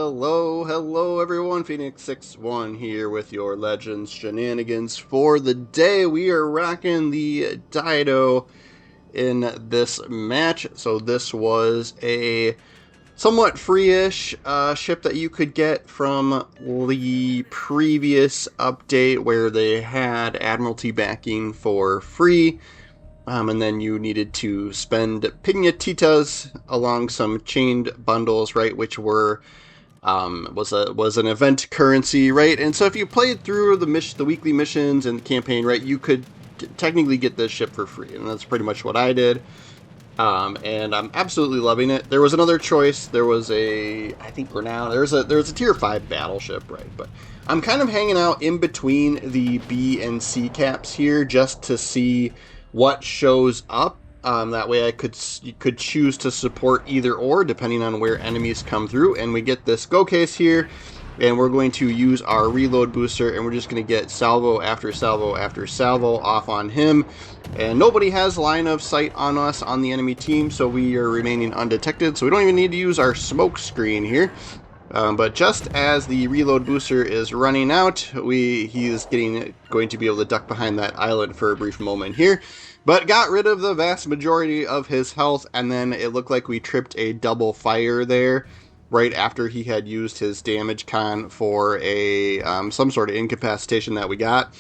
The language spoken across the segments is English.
Hello everyone, Phoenix61 here with your Legends shenanigans for the day. We are rocking the Dido in this match. So this was a somewhat free-ish ship that you could get from the previous update where they had Admiralty backing for free. And then you needed to spend piñatitas along some chained bundles, right, which were was an event currency, right? And so if you played through the weekly missions and the campaign, right, you could technically get this ship for free, and that's pretty much what I did. And I'm absolutely loving it. There was another choice. There was a, I think we're now there's a tier 5 battleship, right? But I'm kind of hanging out in between the B and C caps here just to see what shows up. That way you could choose to support either or depending on where enemies come through. And we get this go case here, and we're going to use our reload booster, and we're just going to get salvo after salvo after salvo off on him. And nobody has line of sight on us on the enemy team, so we are remaining undetected. So we don't even need to use our smoke screen here. But just as the reload booster is running out, he is going to be able to duck behind that island for a brief moment here. But got rid of the vast majority of his health, and then it looked like we tripped a double fire there right after he had used his damage con for a some sort of incapacitation that we got.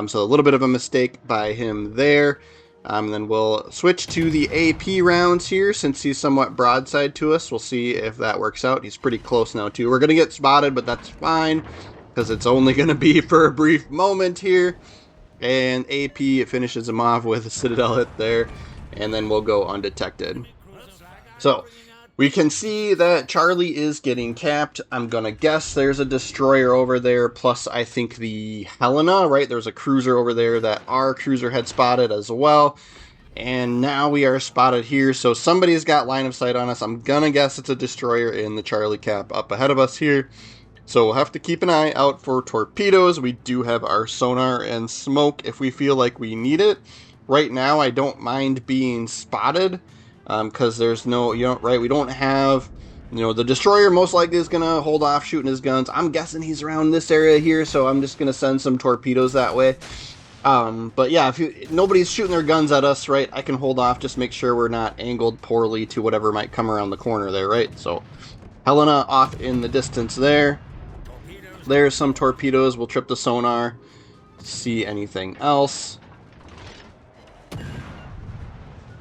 So a little bit of a mistake by him there. Then we'll switch to the AP rounds here since he's somewhat broadside to us. We'll see if that works out. He's pretty close now too. We're going to get spotted, but that's fine because it's only going to be for a brief moment here. And AP finishes him off with a Citadel hit there, and then we'll go undetected. So we can see that Charlie is getting capped. I'm going to guess there's a destroyer over there, plus I think the Helena, right? There's a cruiser over there that our cruiser had spotted as well. And now we are spotted here, so somebody's got line of sight on us. I'm going to guess it's a destroyer in the Charlie cap up ahead of us here. So we'll have to keep an eye out for torpedoes. We do have our sonar and smoke if we feel like we need it. Right now, I don't mind being spotted. Because there's no, right, we don't have, the destroyer most likely is going to hold off shooting his guns. I'm guessing he's around this area here, so I'm just going to send some torpedoes that way. But yeah, if nobody's shooting their guns at us, right, I can hold off, just make sure we're not angled poorly to whatever might come around the corner there, right? So Helena off in the distance there. There's some torpedoes. We'll trip the sonar, see anything else.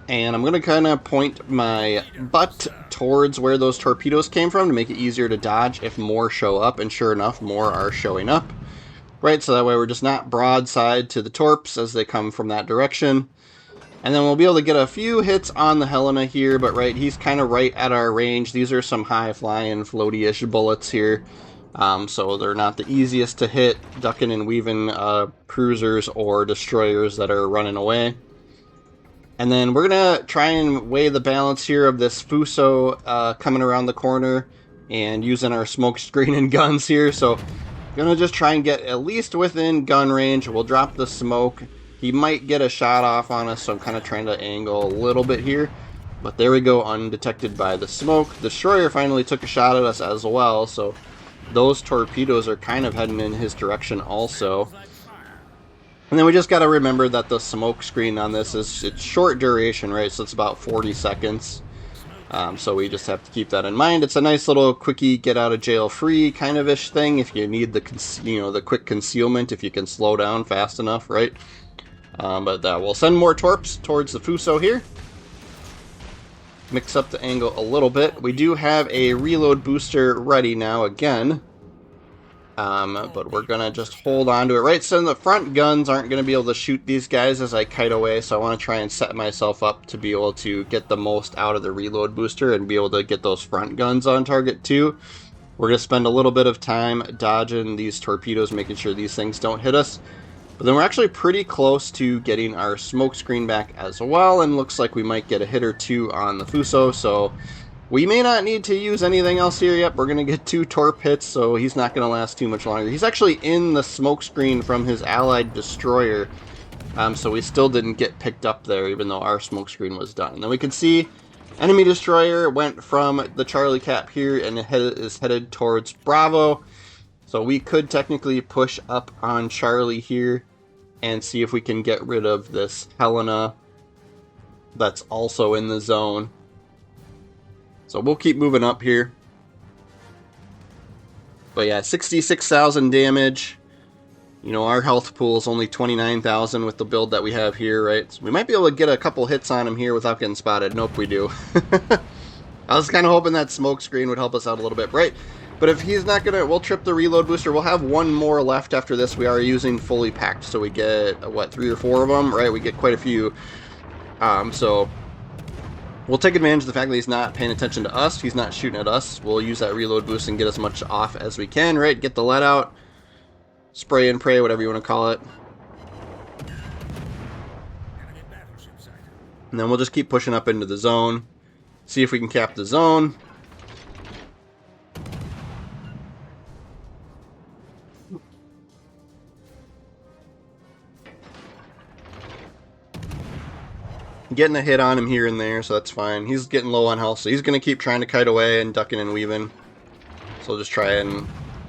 And I'm going to kind of point my butt towards where those torpedoes came from to make it easier to dodge if more show up. And sure enough, more are showing up. Right, so that way we're just not broadside to the torps as they come from that direction. And then we'll be able to get a few hits on the Helena here. But right, he's kind of right at our range. These are some high-flying, floaty-ish bullets here. So they're not the easiest to hit, ducking and weaving cruisers or destroyers that are running away. And then we're going to try and weigh the balance here of this Fuso coming around the corner and using our smoke screen and guns here. So going to just try and get at least within gun range. We'll drop the smoke. He might get a shot off on us, so I'm kind of trying to angle a little bit here. But there we go, undetected by the smoke. Destroyer finally took a shot at us as well, so those torpedoes are kind of heading in his direction also. And then we just got to remember that the smoke screen on this it's short duration, right? So it's about 40 seconds. So we just have to keep that in mind. It's a nice little quickie get out of jail free kind of ish thing if you need the quick concealment, if you can slow down fast enough, right? But we'll send more torps towards the Fuso here. Mix up the angle a little bit. We do have a reload booster ready now again. But we're going to just hold on to it, right? So the front guns aren't going to be able to shoot these guys as I kite away, so I want to try and set myself up to be able to get the most out of the reload booster and be able to get those front guns on target too. We're going to spend a little bit of time dodging these torpedoes, making sure these things don't hit us. But then we're actually pretty close to getting our smoke screen back as well, and looks like we might get a hit or two on the Fuso, so we may not need to use anything else here yet. We're going to get 2 torp hits, so he's not going to last too much longer. He's actually in the smoke screen from his allied destroyer, so we still didn't get picked up there, even though our smoke screen was done. And then we can see Enemy destroyer went from the Charlie Cap here and is headed towards Bravo. So we could technically push up on Charlie here and see if we can get rid of this Helena that's also in the zone. So we'll keep moving up here. But yeah, 66,000 damage. You know, our health pool is only 29,000 with the build that we have here, right? So we might be able to get a couple hits on him here without getting spotted. Nope, we do. I was kind of hoping that smoke screen would help us out a little bit, right? But if he's not going to, we'll trip the reload booster. We'll have one more left after this. We are using fully packed, so we get, what, 3 or 4 of them, right? We get quite a few. So we'll take advantage of the fact that he's not paying attention to us. He's not shooting at us. We'll use that reload boost and get as much off as we can, right? Get the lead out. Spray and pray, whatever you want to call it. And then we'll just keep pushing up into the zone. See if we can cap the zone. Getting a hit on him here and there, so that's fine. He's getting low on health, so he's going to keep trying to kite away and ducking and weaving. So we'll just try and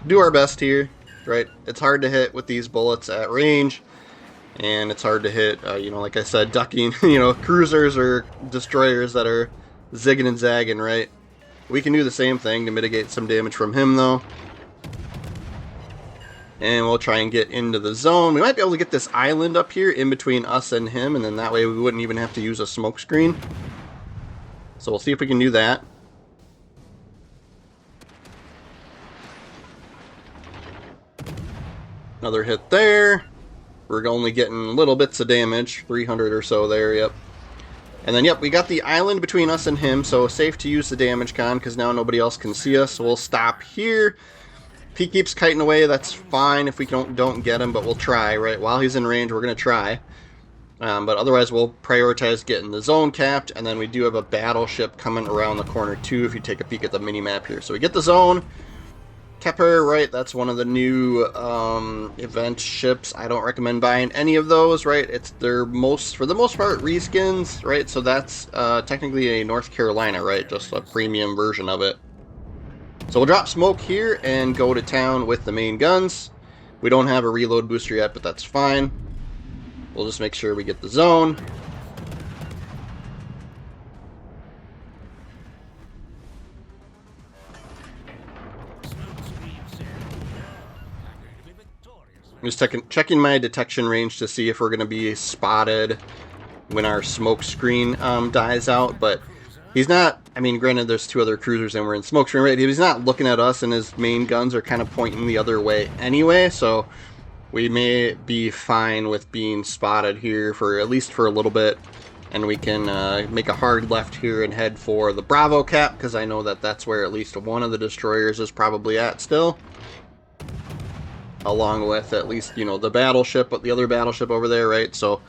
do our best here. Right, it's hard to hit with these bullets at range, and it's hard to hit, you know, like I said, ducking, you know, cruisers or destroyers that are zigging and zagging, right? We can do the same thing to mitigate some damage from him, though. And we'll try and get into the zone. We might be able to get this island up here in between us and him, and then that way we wouldn't even have to use a smoke screen. So we'll see if we can do that. Another hit there. We're only getting little bits of damage, 300 or so there, yep. And then, yep, we got the island between us and him, so safe to use the damage con, because now nobody else can see us. So we'll stop here. If he keeps kiting away, that's fine if we don't get him, but we'll try, right? While he's in range, we're going to try. But otherwise, we'll prioritize getting the zone capped, and then we do have a battleship coming around the corner, too, if you take a peek at the mini-map here. So we get the zone. Kepler, right, that's one of the new event ships. I don't recommend buying any of those, right? They're for the most part, reskins, right? So that's technically a North Carolina, right? Just a premium version of it. So we'll drop smoke here and go to town with the main guns. We don't have a reload booster yet, but that's fine. We'll just make sure we get the zone. I'm just checking my detection range to see if we're going to be spotted when our smoke screen dies out, but he's not. I mean, granted, there's 2 other cruisers and we're in smoke screen, right? He's not looking at us, and his main guns are kind of pointing the other way anyway, so we may be fine with being spotted here for at least for a little bit, and we can make a hard left here and head for the Bravo cap, because I know that that's where at least one of the destroyers is probably at still. Along with at least, you know, the battleship, but the other battleship over there, right? So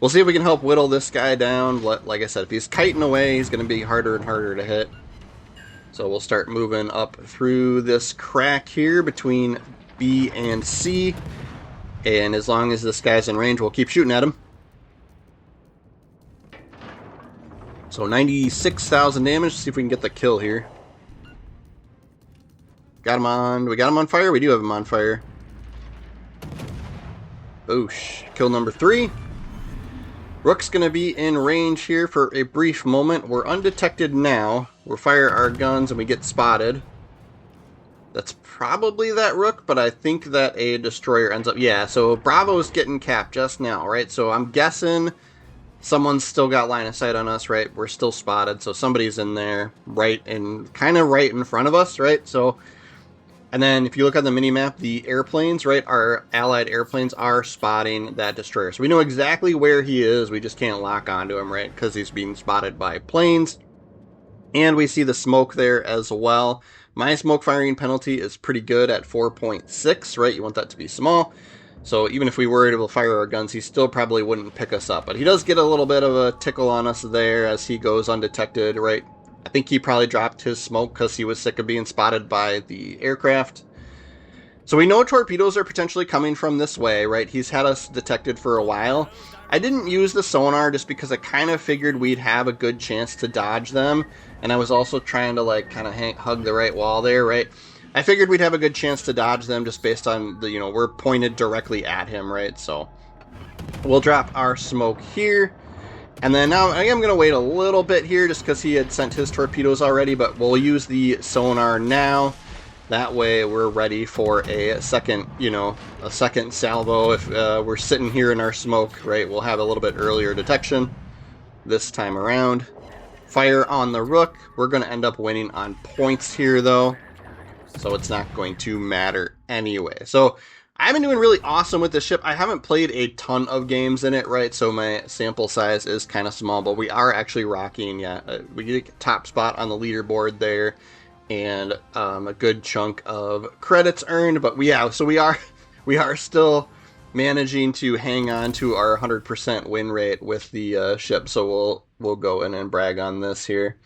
we'll see if we can help whittle this guy down. Like I said, if he's kiting away, he's going to be harder and harder to hit. So we'll start moving up through this crack here between B and C. And as long as this guy's in range, we'll keep shooting at him. So 96,000 damage. See if we can get the kill here. Got him on. We got him on fire? We do have him on fire. Boosh. Kill number 3. Rook's going to be in range here for a brief moment. We're undetected now. We'll fire our guns and we get spotted. That's probably that Rook, but I think that a destroyer ends up... Yeah, so Bravo's getting capped just now, right? So I'm guessing someone's still got line of sight on us, right? We're still spotted, so somebody's in there kind of right in front of us, right? So... And then if you look on the mini-map, the airplanes, right, our allied airplanes are spotting that destroyer. So we know exactly where he is, we just can't lock onto him, right, because he's being spotted by planes. And we see the smoke there as well. My smoke firing penalty is pretty good at 4.6, right, you want that to be small. So even if we were able to fire our guns, he still probably wouldn't pick us up. But he does get a little bit of a tickle on us there as he goes undetected, right. I think he probably dropped his smoke because he was sick of being spotted by the aircraft. So we know torpedoes are potentially coming from this way, right? He's had us detected for a while. I didn't use the sonar just because I kind of figured we'd have a good chance to dodge them, and I was also trying to like kind of hug the right wall there, right? I figured we'd have a good chance to dodge them just based on the, we're pointed directly at him, right? So we'll drop our smoke here. And then now I am going to wait a little bit here just because he had sent his torpedoes already, but we'll use the sonar now. That way we're ready for a second, a second salvo. If we're sitting here in our smoke, right, we'll have a little bit earlier detection this time around. Fire on the Rook. We're going to end up winning on points here, though, so it's not going to matter anyway. So I've been doing really awesome with this ship. I haven't played a ton of games in it, right? So my sample size is kind of small, but we are actually rocking, we get top spot on the leaderboard there, and a good chunk of credits earned. But we are still managing to hang on to our 100% win rate with the ship. So we'll go in and brag on this here.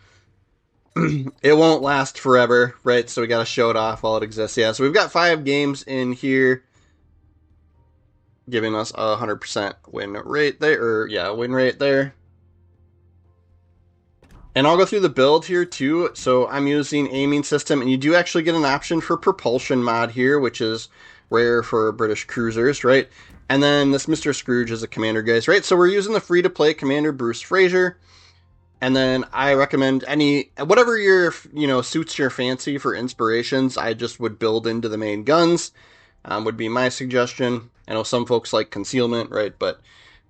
It won't last forever, right? So we got to show it off while it exists. Yeah, so we've got 5 games in here, giving us a 100% win rate there, win rate there. And I'll go through the build here too. So I'm using aiming system, and you do actually get an option for propulsion mod here, which is rare for British cruisers, right? And then this Mr. Scrooge is a commander, guys, right? So we're using the free-to-play Commander Bruce Fraser. And then I recommend whatever your, suits your fancy for inspirations, I just would build into the main guns, would be my suggestion. I know some folks like concealment, right? But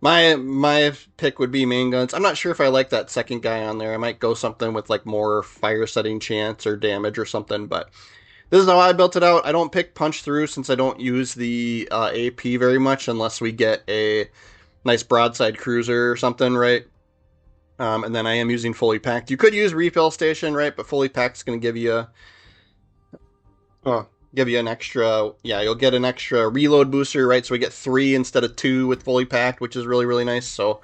my pick would be main guns. I'm not sure if I like that second guy on there. I might go something with like more fire setting chance or damage or something, but this is how I built it out. I don't pick punch through since I don't use the AP very much unless we get a nice broadside cruiser or something, right? And then I am using fully packed. You could use refill station, right? But fully packed is going to give you an extra, you'll get an extra reload booster, right? So we get 3 instead of 2 with fully packed, which is really, really nice. So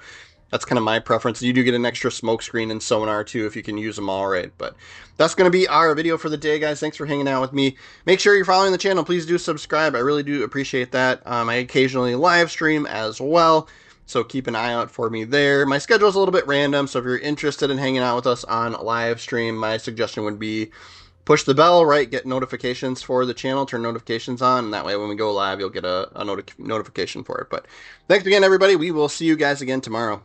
that's kind of my preference. You do get an extra smoke screen and sonar too if you can use them all, right? But that's going to be our video for the day, guys. Thanks for hanging out with me. Make sure you're following the channel. Please do subscribe. I really do appreciate that. I occasionally live stream as well, so keep an eye out for me there. My schedule is a little bit random, so if you're interested in hanging out with us on live stream, my suggestion would be push the bell, right? Get notifications for the channel, turn notifications on, and that way when we go live, you'll get a notification for it. But thanks again, everybody. We will see you guys again tomorrow.